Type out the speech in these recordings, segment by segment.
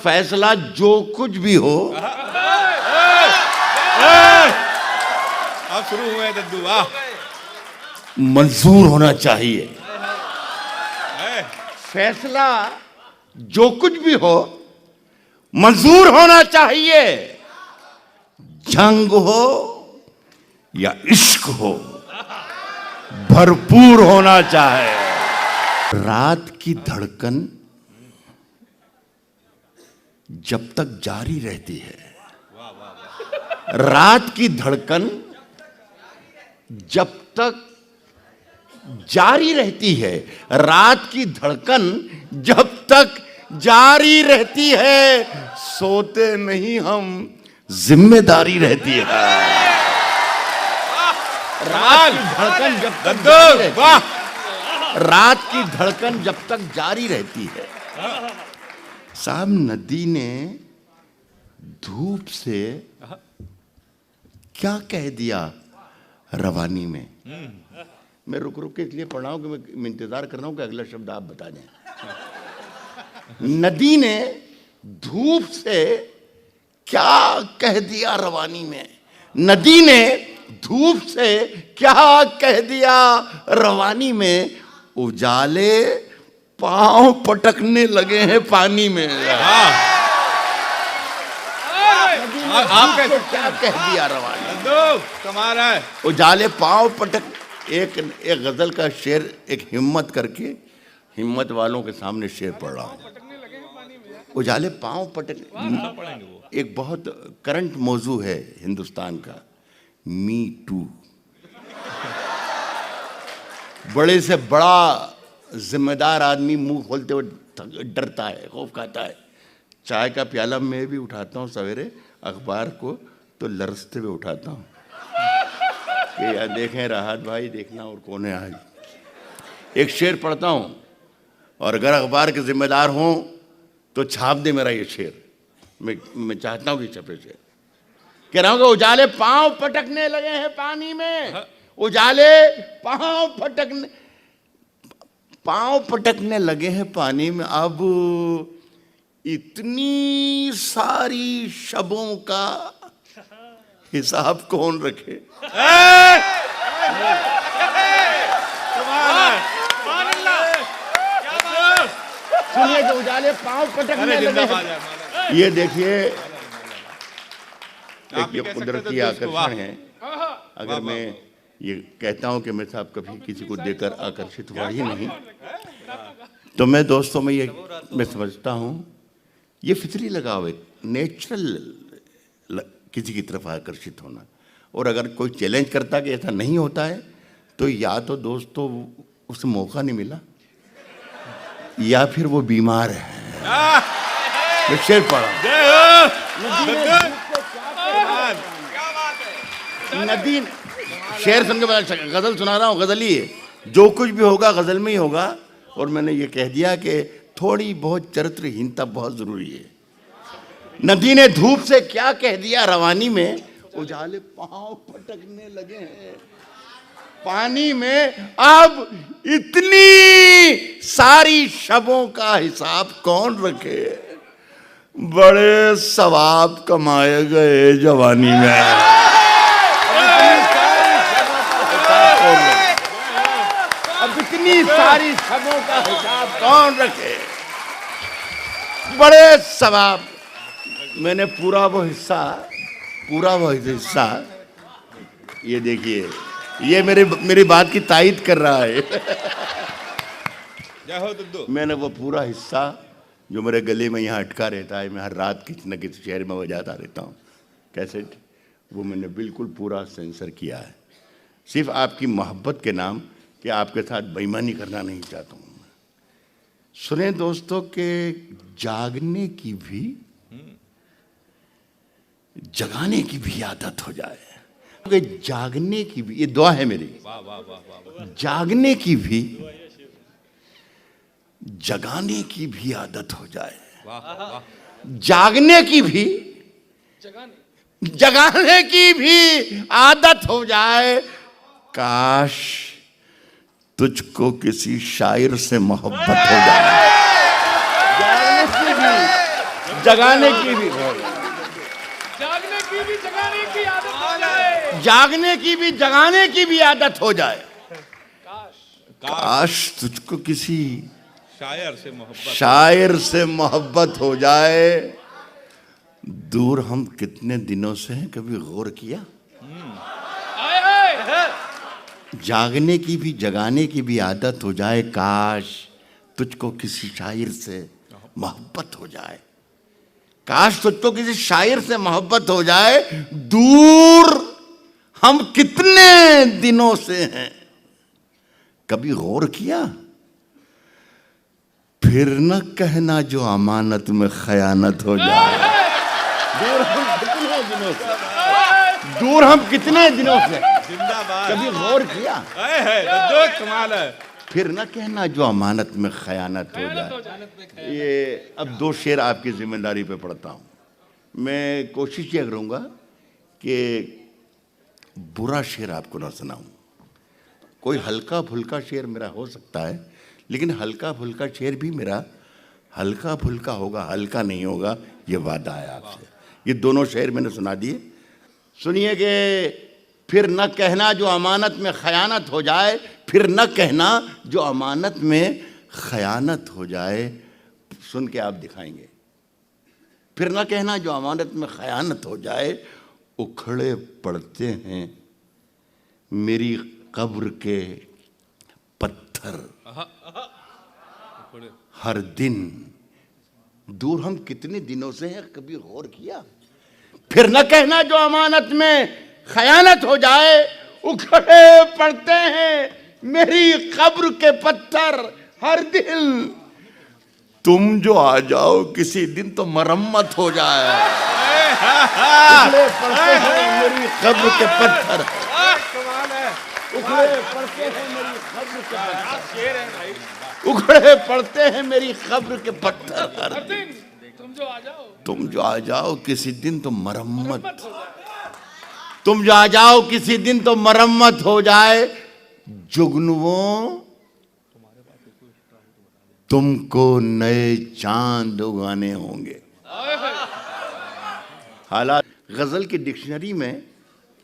फैसला जो कुछ भी हो, अब शुरू हुए दद्दू, वाह। मंजूर होना चाहिए। फैसला जो कुछ भी हो मंजूर होना चाहिए। जंग हो या इश्क हो, भरपूर होना चाहिए। रात की धड़कन जब तक जारी रहती है, रात की धड़कन जब तक जारी रहती है, रात की धड़कन जब तक जारी रहती है, सोते नहीं हम, जिम्मेदारी रहती है। रात की धड़कन जब तक जारी रहती है, रात की धड़कन जब तक जारी रहती है। साहब, नदी ने धूप से क्या कह दिया रवानी में? मैं रुक रुक के इसलिए पढ़ रहा हूं कि मैं इंतजार कर रहा हूं कि अगला शब्द आप बता दें। नदी ने धूप से क्या कह दिया रवानी में? नदी ने धूप से क्या कह दिया रवानी में? उजाले पांव पटकने लगे हैं पानी में। आप क्या कह दिया रवानी? कमाल है। उजाले पांव पटक, एक गजल का शेर, एक हिम्मत करके, हिम्मत वालों के सामने शेर पढ़ रहा हूं। उजाले पांव पटक, एक बहुत करंट मौजू है हिंदुस्तान का, मी टू। बड़े से बड़ा जिम्मेदार आदमी मुंह खोलते हुए डरता है, खौफ खाता है। चाय का प्याला मैं भी उठाता हूँ सवेरे, अखबार को तो लरसते हुए उठाता हूँ कि यार देखें राहत भाई, देखना और कौन है आज। एक शेर पढ़ता हूँ, और अगर अखबार के जिम्मेदार हों तो छाप दे मेरा ये शेर। मैं चाहता हूँ कि छपे शेर। कह रहा हूँ कि उजाले पांव पटकने लगे हैं पानी में, उजाले पांव पटकने लगे हैं पानी में। अब इतनी सारी शबों का हिसाब कौन रखे? सुनिए कि उजाले पांव पटकने लगे हैं। ये देखिए, एक ये कुदरती आकर्षण है। अगर मैं ये कहता हूं कि मैं साहब कभी किसी को देकर आकर्षित हुआ ही नहीं, तो मैं दोस्तों में ये मैं समझता हूं ये फितरी लगाव है, नेचुरल किसी की तरफ आकर्षित होना। और अगर कोई चैलेंज करता कि ऐसा नहीं होता है, तो या तो दोस्तों उसे मौका नहीं मिला, या फिर वो बीमार है। मैं शेर पढ़ा, नदी, शेर सुन के गजल सुना रहा हूँ, गजल ही है, जो कुछ भी होगा गजल में ही होगा। और मैंने ये कह दिया कि थोड़ी बहुत चरित्रहीनता बहुत जरूरी है। नदी ने धूप से क्या कह दिया रवानी में? उजाले पांव पटकने लगे हैं पानी में। अब इतनी सारी शबों का हिसाब कौन रखे? बड़े सवाब कमाए गए जवानी में। अब इतनी सारी शबों का हिसाब कौन रखे? बड़े सवाब। मैंने पूरा वो हिस्सा ये देखिए, ये मेरी बात की तायीद कर रहा है। मैंने वो पूरा हिस्सा जो मेरे गले में यहाँ अटका रहता है, मैं हर रात किसी न किसी शहर में बजाता रहता हूँ कैसेट, वो मैंने बिल्कुल पूरा सेंसर किया है, सिर्फ आपकी मोहब्बत के नाम, कि आपके साथ बेईमानी करना नहीं चाहता हूँ। सुने दोस्तों के जागने की भी जगाने की भी आदत हो जाए, कि जागने की भी, ये दुआ है मेरी, जागने की भी जगाने की भी आदत हो जाए, जागने की भी जगाने की भी आदत हो जाए। काश तुझको किसी शायर से मोहब्बत हो जाए। जगाने की भी जागने की भी जगाने की आदत हो जाए। जागने की भी जगाने की भी आदत हो जाए। काश काश तुझको किसी शायर शायर से से मोहब्बत मोहब्बत हो जाए। दूर हम कितने दिनों से हैं, कभी गौर किया? आए हाय जागने की भी जगाने की भी आदत हो जाए। काश तुझको किसी शायर से मोहब्बत हो जाए। काश तुझको किसी शायर से मोहब्बत हो जाए। दूर हम कितने दिनों से हैं, कभी गौर किया? फिर न कहना जो अमानत में खयानत हो जाए। दूर हम कितने दिनों से, दूर हम कितने दिनों से, जिंदाबाद। कभी गौर किया? दद्दू कमाल है। फिर न कहना जो अमानत में खयानत हो जाए। ये अब दो शेर आपकी जिम्मेदारी पे पढ़ता हूँ। मैं कोशिश ये करूँगा कि बुरा शेर आपको ना सुनाऊँ। कोई हल्का फुल्का शेर मेरा हो सकता है, लेकिन हल्का फुल्का शेर भी मेरा हल्का फुल्का होगा, हल्का नहीं होगा, ये वादा है आपसे। ये दोनों शेर मैंने सुना दिए। सुनिए कि फिर न कहना जो अमानत में खयानत हो जाए। फिर न कहना जो अमानत में खयानत हो जाए। सुन के आप दिखाएंगे। फिर न कहना जो अमानत में खयानत हो जाए। उखड़े पड़ते हैं मेरी कब्र के पत्थर हर दिन। दूर हम कितने दिनों से हैं, कभी गौर किया? फिर न कहना जो अमानत में खयानत हो जाए। उखड़े पड़ते हैं मेरी कब्र के पत्थर हर दिन। तुम जो आ जाओ किसी दिन तो मरम्मत हो जाए। उखड़े पड़ते हैं मेरी कब्र के पत्थर। कमाल है। उखड़े पड़ते हैं मेरी कब्र के पत्थर। शेर है भाई। उखड़े पड़ते हैं मेरी कब्र के पत्थर हर हर दिन। दिन तुम जो आ जाओ तुम जो आ जाओ किसी दिन तो मरम्मत, तुम जो आ जाओ किसी दिन तो मरम्मत हो जाए। जुगनुओं तुमको नए चांद उगाने होंगे। हालात गजल की डिक्शनरी में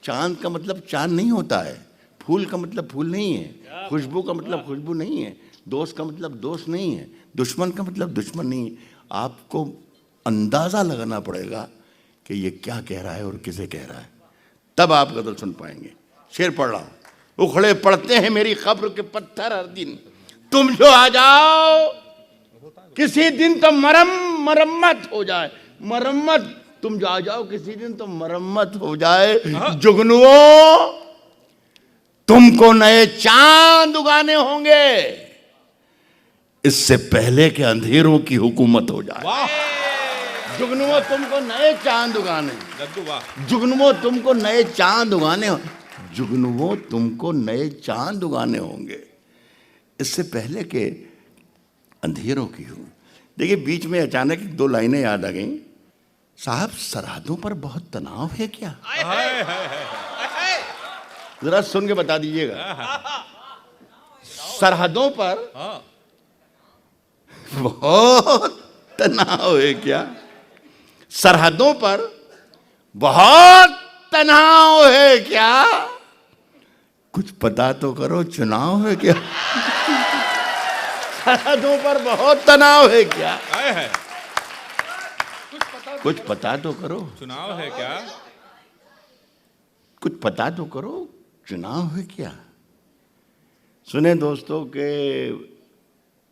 चांद का मतलब चांद नहीं होता है, फूल का मतलब फूल नहीं है, खुशबू का मतलब खुशबू नहीं है, दोस्त का मतलब दोस्त नहीं है, दुश्मन का मतलब दुश्मन नहीं है। आपको अंदाजा लगाना पड़ेगा कि ये क्या कह रहा है और किसे कह रहा है, तब आप गजल सुन पाएंगे। शेर पढ़ रहा हूं। उखड़े पड़ते हैं मेरी कब्र के पत्थर हर दिन। तुम जो आ जाओ किसी दिन तो मरम्मत हो जाए। मरम्मत, तुम जो आ जाओ किसी दिन तो मरम्मत हो जाए। जुगनुओं तुमको नए चांद उगाने होंगे, इससे पहले के अंधेरों की हुकूमत हो जाए। जुगनुओं तुमको नए चांद उगाने, दद्दू वाह। जुगनुओं तुमको नए चांद उगाने, जुगनुओं तुमको नए चांद उगाने होंगे, इससे पहले के अंधेरों की हो। देखिए बीच में अचानक दो लाइनें याद आ गई। साहब सरहदों पर बहुत तनाव है क्या? जरा सुन के बता दीजिएगा। सरहदों पर बहुत तनाव है क्या? सरहदों पर बहुत तनाव है क्या? कुछ पता तो करो, चुनाव है क्या? सरहदों पर बहुत तनाव है क्या? कुछ पता तो करो, चुनाव है क्या? कुछ पता तो करो, चुनाव है क्या? सुने दोस्तों के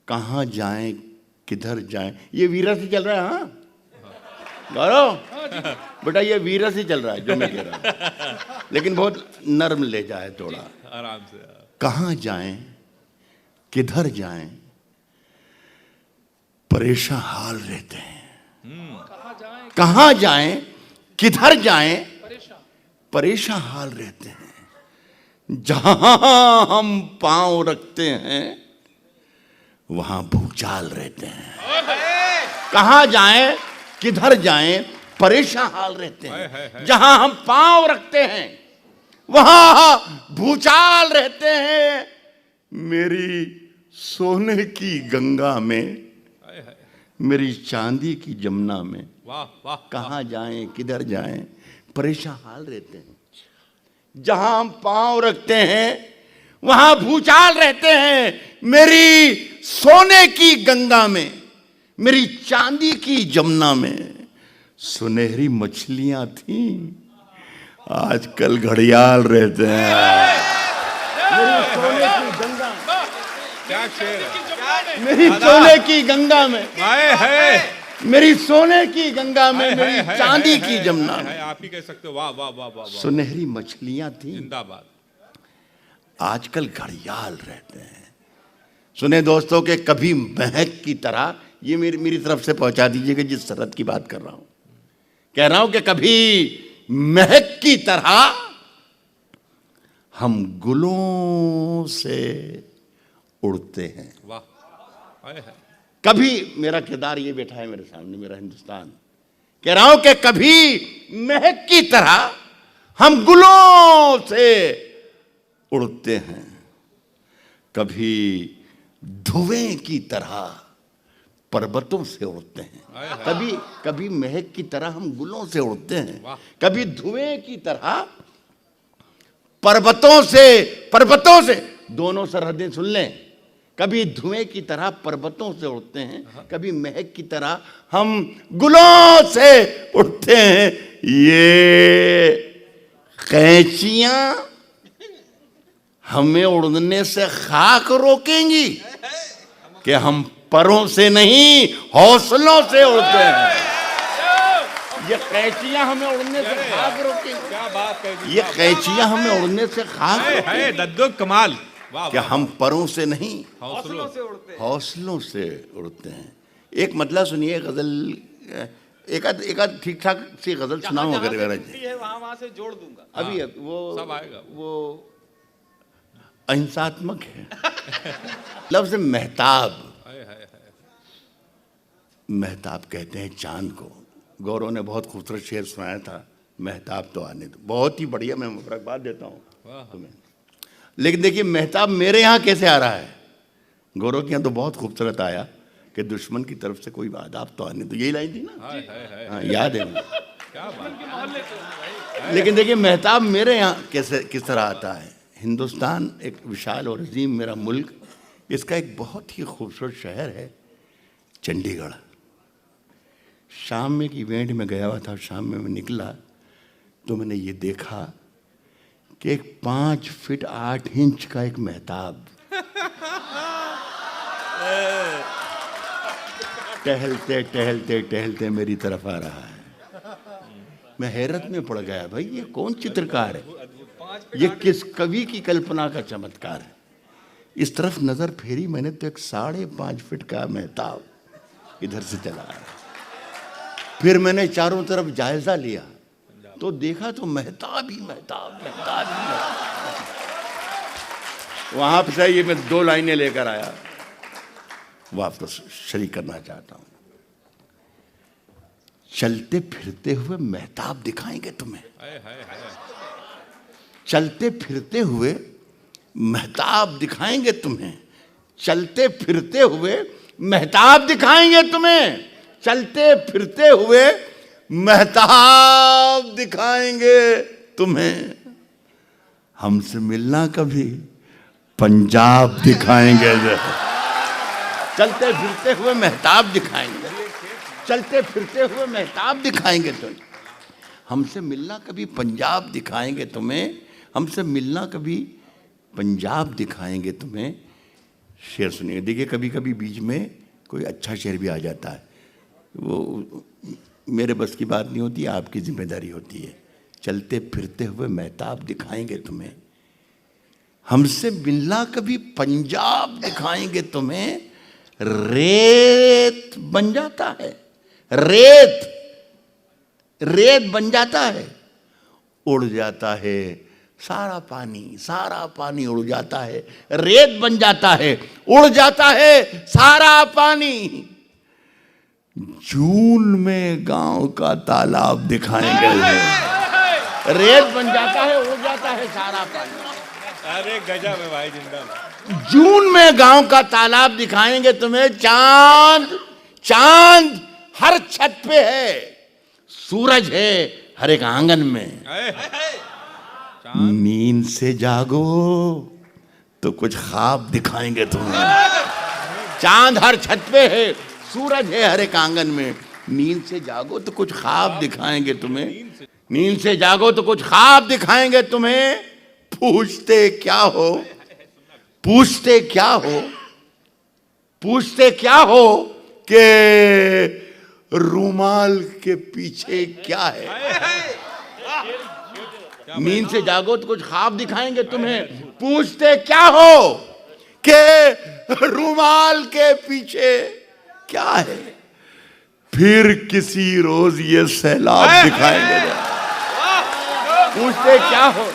कहाँ जाएं किधर जाएं, ये वीरा से चल रहा है। हाँ गौरव बेटा, ये वीरा से चल रहा है जो मैं कह रहा हूं, लेकिन बहुत नर्म ले जाए थोड़ा। आराम से। कहाँ जाएं किधर जाएं, परेशान हाल रहते हैं। कहाँ जाएं किधर जाएं, परेशान हाल रहते हैं। जहां हम पांव रखते हैं वहां भूचाल रहते हैं। कहाँ जाएं किधर जाएं, परेशान हाल रहते हैं। जहां हम पांव रखते हैं वहां भूचाल रहते हैं। मेरी सोने की गंगा में, मेरी चांदी की जमुना में वाह वाह कहाँ जाएं, किधर जाएं, परेशान हाल रहते हैं। जहां हम पांव रखते हैं वहां भूचाल रहते हैं। मेरी सोने की गंगा में, मेरी चांदी की जमुना में सुनहरी मछलियां थी, आजकल घड़ियाल रहते हैं। मेरी सोने की गंगा, क्या शेर है। मेरी सोने की गंगा में, हाय है मेरी सोने की गंगा में, मेरी चांदी की जमुना में आप ही कह सकते हो। वाह वाह वाह वाह वाह। सुनहरी मछलियां थी, जिंदाबाद। आजकल घड़ियाल रहते हैं। सुने दोस्तों के कभी महक की तरह, ये मेरी तरफ से पहुंचा दीजिएगा जिस शरत की बात कर रहा हूं। कह रहा हूं कि कभी महक की तरह हम गुलों से उड़ते हैं। वाह हाय है। कभी, मेरा किरदार ये बैठा है मेरे सामने, मेरा हिंदुस्तान। कह रहा हूं कि कभी महक की तरह हम गुलों से उड़ते हैं, कभी धुएं की तरह पर्वतों से उड़ते हैं। कभी महक की तरह हम गुलों से उड़ते हैं, कभी धुएं की तरह पर्वतों से दोनों सरहदें सुन लें। कभी धुएं की तरह पर्वतों से उड़ते हैं, कभी महक की तरह हम गुलों से उड़ते हैं। ये कैंचियां हमें उड़ने से खाक रोकेंगी कि हम परों से नहीं हौसलों से उड़ते हैं। ये कैंचियां हमें उड़ने से खाक रोकेंगी। क्या बात है। ये कैंचियां हमें उड़ने से खाक रोकेंगी है दद्दू कमाल। वाह कि हम परों से नहीं हौसलों से हौसलों से उड़ते हैं। एक मतलब सुनिए गजल, एक ठीक ठाक सी गजल सुनाऊं अगर वहां से जोड़ दूंगा। अभी वो सब आएगा। वो अहिंसात्मक है। लफ्ज मेहताब, मेहताब कहते हैं चांद को। गौरव ने बहुत खूबसूरत शेर सुनाया था, मेहताब तो आने दो। बहुत ही बढ़िया, मैं मुबारकबाद देता हूँ तुम्हें। लेकिन देखिए मेहताब मेरे यहाँ कैसे आ रहा है। गौरव के यहाँ तो बहुत खूबसूरत आया कि दुश्मन की तरफ से कोई आदाब तो आने दो, यही लाइन थी ना। हाँ याद है मुझे। क्या बात। लेकिन देखिए मेहताब मेरे यहाँ कैसे किस तरह आता है। हिंदुस्तान एक विशाल और अजीम मेरा मुल्क, इसका एक बहुत ही खूबसूरत शहर है चंडीगढ़। शाम में एक इवेंट में गया हुआ था, शाम में मैं निकला तो मैंने ये देखा कि एक 5 फीट 8 इंच का एक मेहताब टहलते टहलते टहलते मेरी तरफ आ रहा है। मैं हैरत में पड़ गया, भाई ये कौन चित्रकार है, ये किस कवि की कल्पना का चमत्कार है। इस तरफ नजर फेरी मैंने तो एक 5.5 फीट का मेहताब इधर से चला आया। फिर मैंने चारों तरफ जायजा लिया तो देखा तो मेहताब ही मेहताब, मेहताब ही मेहताब। वहां से ये मैं 2 लाइनें लेकर आया, वो आपको शरीक करना चाहता हूं। चलते फिरते हुए मेहताब दिखाएंगे तुम्हें, चलते फिरते हुए मेहताब दिखाएंगे तुम्हें, चलते फिरते हुए मेहताब दिखाएंगे तुम्हें, चलते फिरते हुए मेहताब दिखाएंगे तुम्हें। हमसे मिलना कभी पंजाब दिखाएंगे। चलते फिरते हुए मेहताब दिखाएंगे, चलते फिरते हुए मेहताब दिखाएंगे तुम्हें। हमसे मिलना कभी पंजाब दिखाएंगे तुम्हें, हमसे मिलना कभी पंजाब दिखाएंगे तुम्हें। शेर सुनिए, देखिए कभी कभी बीच में कोई अच्छा शेर भी आ जाता है, वो मेरे बस की बात नहीं होती, आपकी जिम्मेदारी होती है। चलते फिरते हुए मेहताब दिखाएंगे तुम्हें, हमसे मिलना कभी पंजाब दिखाएंगे तुम्हें। रेत बन जाता है, रेत रेत बन जाता है, उड़ जाता है सारा पानी उड़ जाता है। रेत बन जाता है, उड़ जाता है सारा पानी। जून में गांव का तालाब दिखाएंगे। रेत बन जाता है, उड़ जाता है सारा पानी। अरे गजब है भाई, जिंदा। जून में गांव का तालाब दिखाएंगे तुम्हें। चांद चांद हर छत पे है, सूरज है हर एक आंगन में। अरे, नींद से जागो तो कुछ ख्वाब दिखाएंगे तुम्हें। चांद हर छत पे है, सूरज है हर एक आंगन में। नींद से जागो तो कुछ ख्वाब दिखाएंगे तुम्हें। नींद से जागो तो कुछ ख्वाब दिखाएंगे तुम्हें। पूछते क्या हो, पूछते क्या हो, पूछते क्या हो कि रूमाल के पीछे क्या है। नींद से जागो तो कुछ ख्वाब दिखाएंगे तुम्हें। पूछते क्या हो कि रूमाल के पीछे क्या है। फिर किसी रोज ये सैलाब दिखाएंगे। पूछते क्या हो,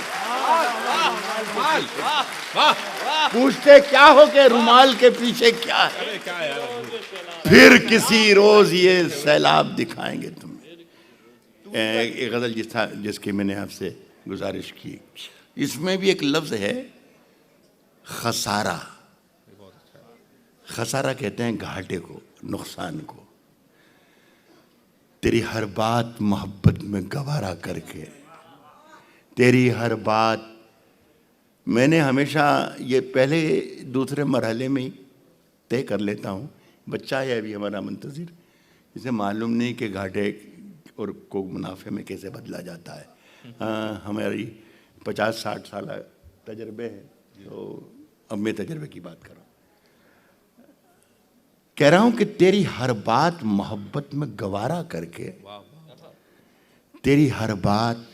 पूछते क्या हो कि रूमाल के पीछे क्या है। अरे क्या यार, फिर किसी रोज ये सैलाब दिखाएंगे तुम्हें। एक गजल जिसकी मैंने आपसे गुजारिश की, इसमें भी एक लफ्ज है खसारा। खसारा कहते हैं घाटे को, नुकसान को। तेरी हर बात मोहब्बत में गवारा करके, तेरी हर बात। मैंने हमेशा ये पहले दूसरे मरहले में ही तय कर लेता हूँ। बच्चा है अभी हमारा मुंतज़िर, इसे मालूम नहीं कि घाटे और को मुनाफे में कैसे बदला जाता है। हमारी 50-60 साल तजर्बे हैं, तो अब मैं तजर्बे की बात कर रहा हूँ। कह रहा हूँ कि तेरी हर बात मोहब्बत में गवारा करके, तेरी हर बात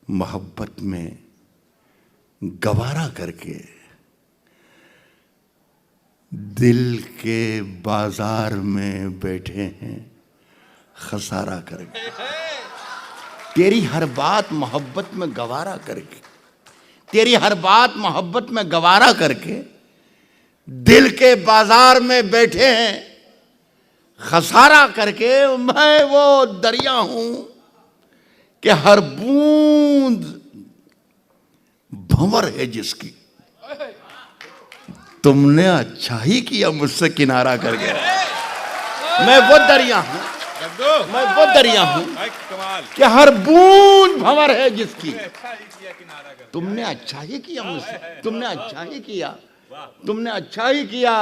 मोहब्बत में गवारा करके, दिल के बाजार में बैठे हैं खसारा करके। तेरी हर बात मोहब्बत में गवारा करके, तेरी हर बात मोहब्बत में गवारा करके, दिल के बाजार में बैठे हैं खसारा करके। मैं वो दरिया हूं कि हर बूंद भंवर है जिसकी। तुमने अच्छा ही किया मुझसे किनारा करके। मैं वो दरिया हूं, मैं वो दरिया हूं भाई कमाल। कि हर बूंद भंवर है जिसकी। अच्छा ही किया किनारा कर। तुमने अच्छा ही किया मुझसे, तुमने अच्छा ही किया, तुमने अच्छा ही किया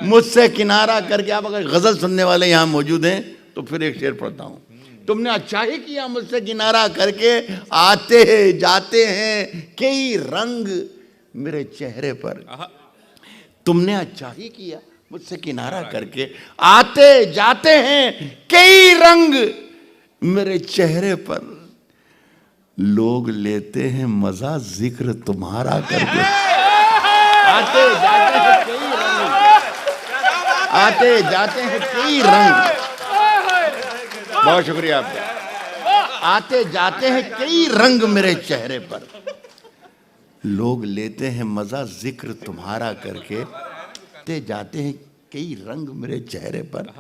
मुझसे किनारा करके। आप अगर गजल सुनने वाले यहाँ मौजूद हैं तो फिर एक शेर पढ़ता हूँ। तुमने अच्छा ही किया मुझसे किनारा करके, आते जाते हैं कई रंग मेरे चेहरे पर। तुमने अच्छा ही किया मुझसे किनारा करके, आते जाते हैं कई रंग मेरे चेहरे पर। लोग लेते हैं मजा जिक्र तुम्हारा करके। आते जाते हैं कई रंग, आते जाते हैं कई रंग। बहुत शुक्रिया आपका। आते जाते हैं कई रंग मेरे चेहरे पर। लोग लेते हैं मजा जिक्र तुम्हारा करके, आते जाते हैं कई रंग मेरे चेहरे पर।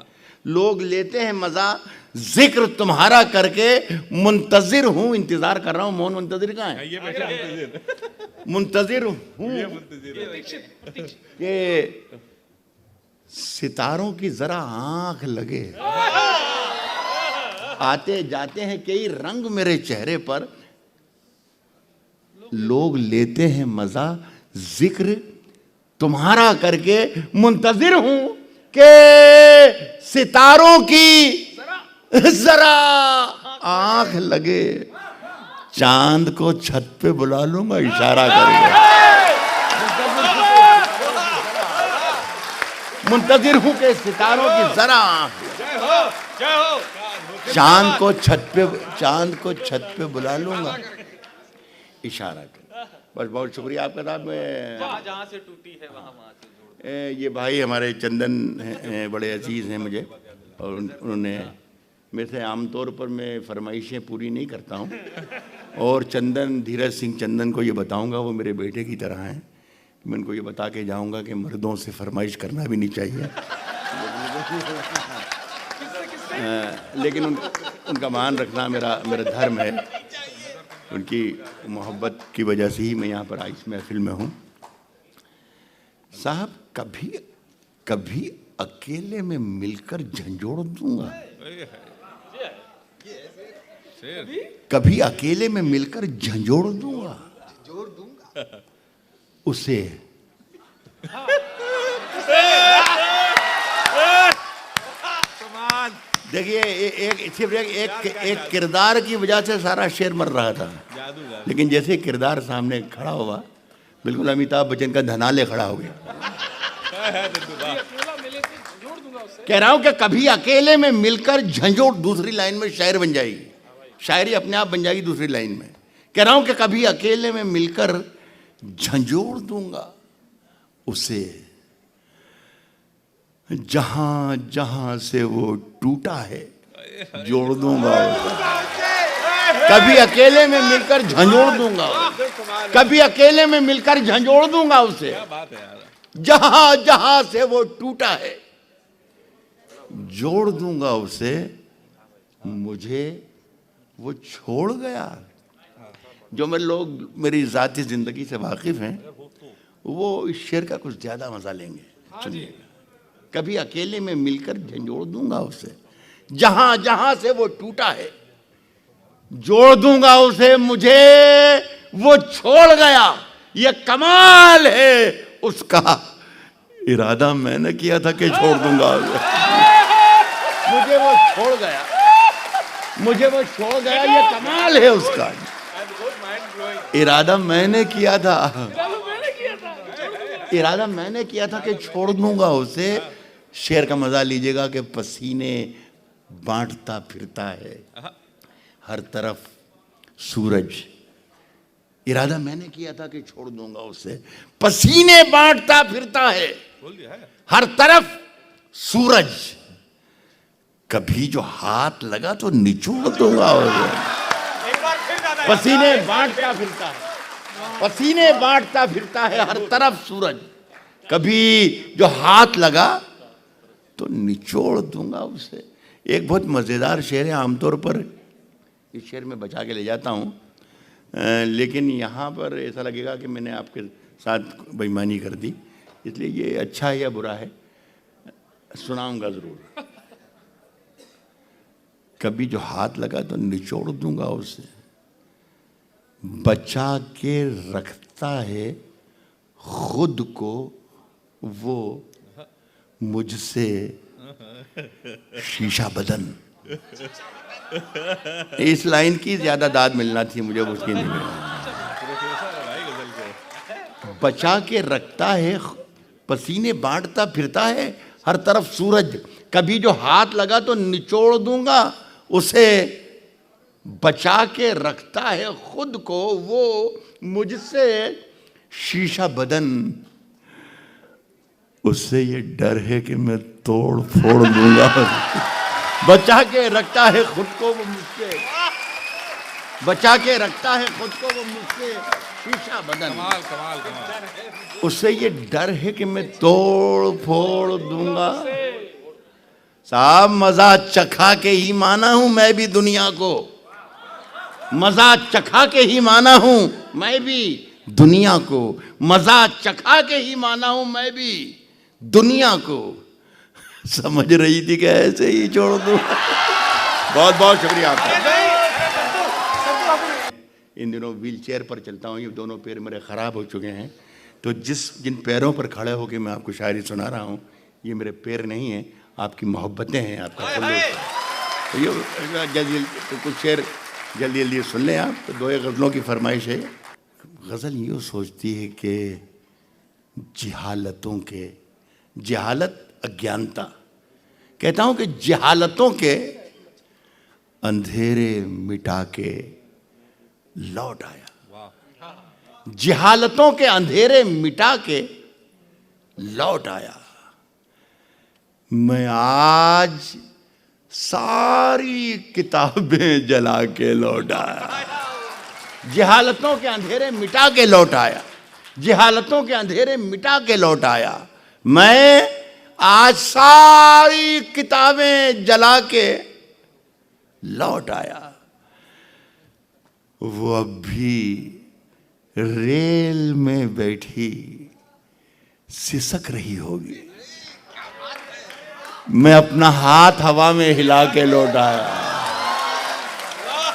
लोग लेते हैं मजा जिक्र तुम्हारा करके। मुंतजिर हूं, इंतजार कर रहा हूं। मोहन मुंतजिर कहाँ है? ये बैठा मुंतजिर। मुंतजिर हूं मुंतजिर। कि सितारों की जरा आंख लगे। आते जाते हैं कई रंग मेरे चेहरे पर। लोग लेते हैं मजा जिक्र तुम्हारा करके। मुंतजिर हूं कि सितारों की जरा आंख लगे। चांद को छत पे बुला लूंगा इशारा करके। मुंतजिर हूं कि सितारों की जरा आंख लगे। चांद को छत पे बुला लूंगा इशारा कर। बस बहुत शुक्रिया आपका साहब। मैं जहाँ से टूटी है वहाँ से ये भाई हमारे चंदन हैं, बड़े अजीज़ हैं मुझे, और उन्होंने मेरे से आमतौर पर मैं फरमाइशें पूरी नहीं करता हूँ। और चंदन, धीरज सिंह चंदन को ये बताऊँगा, वो मेरे बेटे की तरह हैं। मैं उनको ये बता के जाऊँगा कि मर्दों से फरमाइश करना भी नहीं चाहिए। लेकिन उनका मान रखना मेरा धर्म है। उनकी मोहब्बत की वजह से ही मैं यहाँ पर इस महफिल में हूँ। साहब कभी अकेले में मिलकर झंझोड़ दूंगा। कभी अकेले में मिलकर झंझोड़ दूंगा उसे। देखिए सिर्फ एक किरदार की वजह से सारा शेर मर रहा था, लेकिन जैसे किरदार सामने खड़ा हुआ, बिल्कुल अमिताभ बच्चन का धनाले खड़ा हो गया। कह रहा हूं कि कभी अकेले में मिलकर झंझोड़, दूसरी लाइन में शायर बन जाएगी, शायरी अपने आप बन जाएगी दूसरी लाइन में। कह रहा हूं कि कभी अकेले में मिलकर झंझोड़ दूंगा उसे, जहां जहां से वो टूटा है जोड़ दूंगा उसे। कभी अकेले में मिलकर झंझोड़ दूंगा, कभी अकेले में मिलकर झंझोड़ दूंगा उसे, जहां जहां से वो टूटा है जोड़ दूंगा उसे। मुझे वो छोड़ गया। जो मेरे लोग मेरी जाती जिंदगी से वाकिफ हैं वो इस शेर का कुछ ज्यादा मजा लेंगे। सुनिएगा, कभी अकेले में मिलकर झंझोड़ दूंगा उसे, जहां जहां से वो टूटा है जोड़ दूंगा उसे। मुझे वो छोड़ गया, ये कमाल है उसका, इरादा मैंने किया था कि छोड़ दूंगा उसे। मुझे वो छोड़ गया, मुझे वो छोड़ गया, ये कमाल है उसका, इरादा मैंने किया था, इरादा मैंने किया था कि छोड़ दूंगा उसे। शेर का मजा लीजिएगा कि पसीने बांटता फिरता है हर तरफ सूरज, इरादा मैंने किया था कि छोड़ दूंगा उसे। पसीने बांटता फिरता है हर तरफ सूरज, कभी जो हाथ लगा तो निचोड़ दूंगा उसे। पसीने बांटता फिरता है, पसीने बांटता फिरता है हर तरफ सूरज, कभी जो हाथ लगा तो निचोड़ दूंगा उसे। एक बहुत मज़ेदार शेर है, आमतौर पर इस शेर में बचा के ले जाता हूँ, लेकिन यहाँ पर ऐसा लगेगा कि मैंने आपके साथ बेईमानी कर दी, इसलिए ये अच्छा है या बुरा है सुनाऊंगा ज़रूर। कभी जो हाथ लगा तो निचोड़ दूंगा उसे, बचा के रखता है खुद को वो मुझसे शीशा बदन। इस लाइन की ज्यादा दाद मिलना थी मुझे, उसकी नहीं मिली। बचा के रखता है, पसीने बांटता फिरता है हर तरफ सूरज, कभी जो हाथ लगा तो निचोड़ दूंगा उसे। बचा के रखता है खुद को वो मुझसे शीशा बदन, उससे ये डर है कि मैं तोड़ फोड़ दूंगा। बचा के रखता है खुद को वो मुझसे, बचा के रखता है खुद को वो मुझसे शीशा बदन, कमाल कमाल कमाल। उससे ये डर है कि मैं तोड़ फोड़ दूंगा। साहब मजा चखा के ही माना हूं मैं भी दुनिया को, मजा चखा के ही माना हूं मैं भी दुनिया को, मजा चखा के ही माना हूं मैं भी दुनिया को। समझ रही थी कि ऐसे ही छोड़ दूं। बहुत बहुत शुक्रिया आपका। इन दिनों व्हील चेयर पर चलता हूँ, ये दोनों पैर मेरे ख़राब हो चुके हैं, तो जिन पैरों पर खड़े होकर मैं आपको शायरी सुना रहा हूँ, ये मेरे पैर नहीं हैं, आपकी मोहब्बतें हैं, आपका खुल्लूस। तो ये जल्दी तो कुछ शेर जल्दी जल्दी सुन लें आप। तो दो एक गज़लों की फरमाइश है। गज़ल यूँ सोचती है कि जहालतों के, जहालत अज्ञानता, कहता हूँ कि जहालतों के अंधेरे मिटा के लौट आया, जहालतों के अंधेरे मिटा के लौट आया। मैं आज सारी किताबें जला के लौट आया, जहालतों के अंधेरे मिटा के लौट आया, जहालतों के अंधेरे मिटा के लौट आया। मैं आज सारी किताबें जला के लौट आया। वो अब भी रेल में बैठी सिसक रही होगी, मैं अपना हाथ हवा में हिला के लौट आया।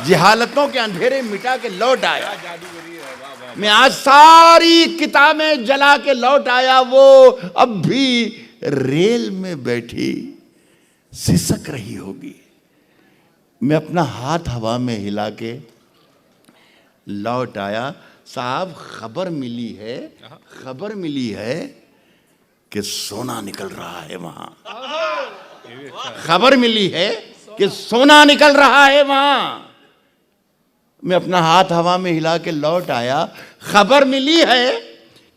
जहालतों के अंधेरे मिटा के लौट आया। मैं आज सारी किताबें जला के लौट आया, वो अब भी रेल में बैठी सिसक रही होगी। मैं अपना हाथ हवा में हिला के लौट आया। साहब खबर मिली है कि सोना निकल रहा है वहां। खबर मिली है कि सोना निकल रहा है वहां। मैं अपना हाथ हवा में हिला के लौट आया। खबर मिली है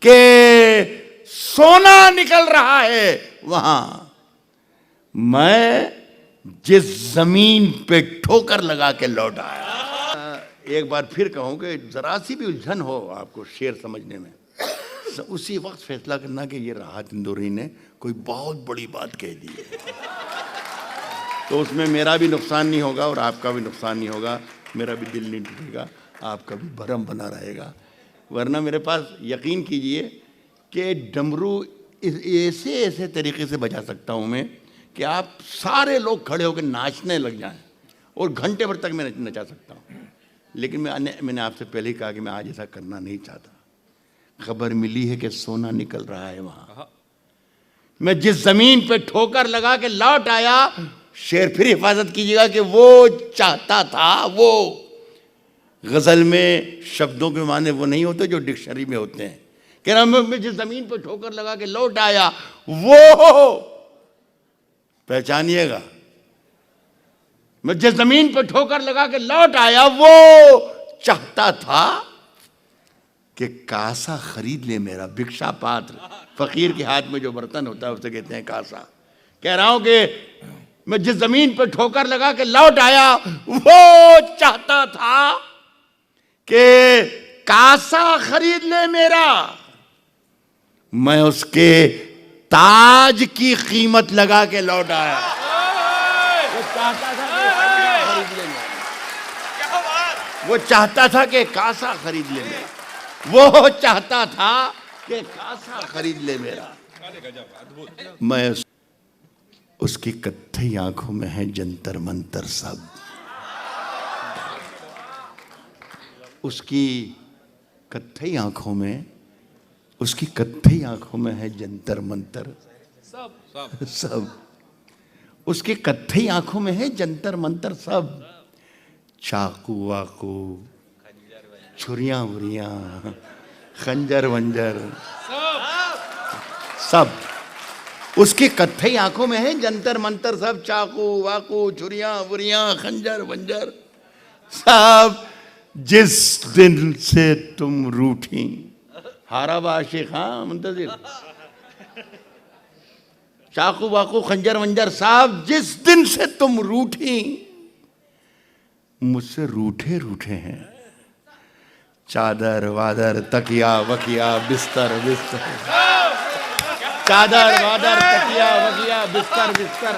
कि सोना निकल रहा है वहां। मैं जिस जमीन पे ठोकर लगा के लौट आया। एक बार फिर कहूं कि जरा सी भी उलझन हो आपको शेर समझने में, उसी वक्त फैसला करना कि ये राहत इंदौरी ने कोई बहुत बड़ी बात कह दी है, तो उसमें मेरा भी नुकसान नहीं होगा और आपका भी नुकसान नहीं होगा, मेरा भी दिल नहीं टूटेगा, आपका भी भरम बना रहेगा। वरना मेरे पास यकीन कीजिए कि डमरू ऐसे तरीके से बजा सकता हूँ मैं कि आप सारे लोग खड़े होकर नाचने लग जाएं और घंटे भर तक मैं नचा सकता हूँ। लेकिन मैंने आपसे पहले ही कहा कि मैं आज ऐसा करना नहीं चाहता। खबर मिली है कि सोना निकल रहा है वहां। मैं जिस जमीन पे ठोकर लगा के लौट आया, शेर फिर हिफाजत कीजिएगा कि वो चाहता था, वो गजल में शब्दों के माने वो नहीं होते जो डिक्शनरी में होते हैं। कह रहा मैं जिस जमीन पे ठोकर लगा के लौट आया, वो पहचानिएगा। मैं जिस जमीन पे ठोकर लगा के लौट आया, वो चाहता था कि कासा खरीद ले मेरा, भिक्षा पात्र, फकीर के हाथ में जो बर्तन होता है उसे कहते हैं कासा। कह रहा हूं कि मैं जिस जमीन पर ठोकर लगा के लौट आया, वो चाहता था कि कासा खरीद ले मेरा। मैं उसके ताज की कीमत लगा के लौट आया। वो चाहता था कि खरीद ले मेरा। वो चाहता था कि कासा खरीद ले मेरा। वो चाहता था कि कासा खरीद ले मेरा। मैं उसकी कत्थई आंखों में है जंतर मंतर सब। उसकी कत्थई आंखों में, उसकी कत्थई आंखों में है जंतर मंतर सब। उसकी कत्थई आंखों में है जंतर मंतर सब। चाकू वाकू, छुरियां वुरियां, खंजर वंजर सब उसकी कत्थई आंखों में है जंतर मंतर सब। चाकू वाकू, छुरियां वुरियां, खंजर वंजर सब। जिस दिन से तुम रूठी, हारा बाशिक, हाँ मुंतजिर, चाकू वाकू खंजर वंजर साहब, जिस दिन से तुम रूठी, मुझसे रूठे रूठे हैं। चादर वादर तकिया वकिया बिस्तर बिस्तर, चादर वादर तकिया वकिया बिस्तर बिस्तर।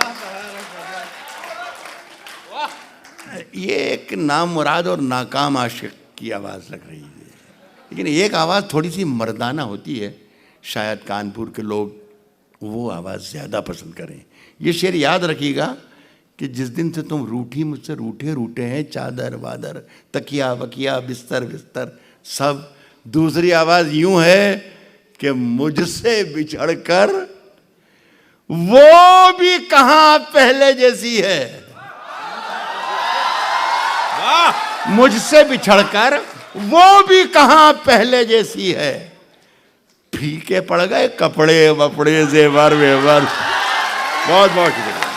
ये एक नामुराद और नाकाम आशिक की आवाज़ लग रही है, लेकिन एक आवाज़ थोड़ी सी मर्दाना होती है। शायद कानपुर के लोग वो आवाज़ ज़्यादा पसंद करें। ये शेर याद रखिएगा कि जिस दिन से तुम रूठी, मुझसे रूठे रूठे हैं, चादर वादर तकिया वकिया बिस्तर बिस्तर सब। दूसरी आवाज़ यूं है कि मुझसे बिछड़कर वो भी कहां पहले जैसी है। मुझसे बिछड़कर वो भी कहां पहले जैसी है। फीके पड़ गए कपड़े वपड़े जेवर वेवर। बहुत बहुत शुक्रिया।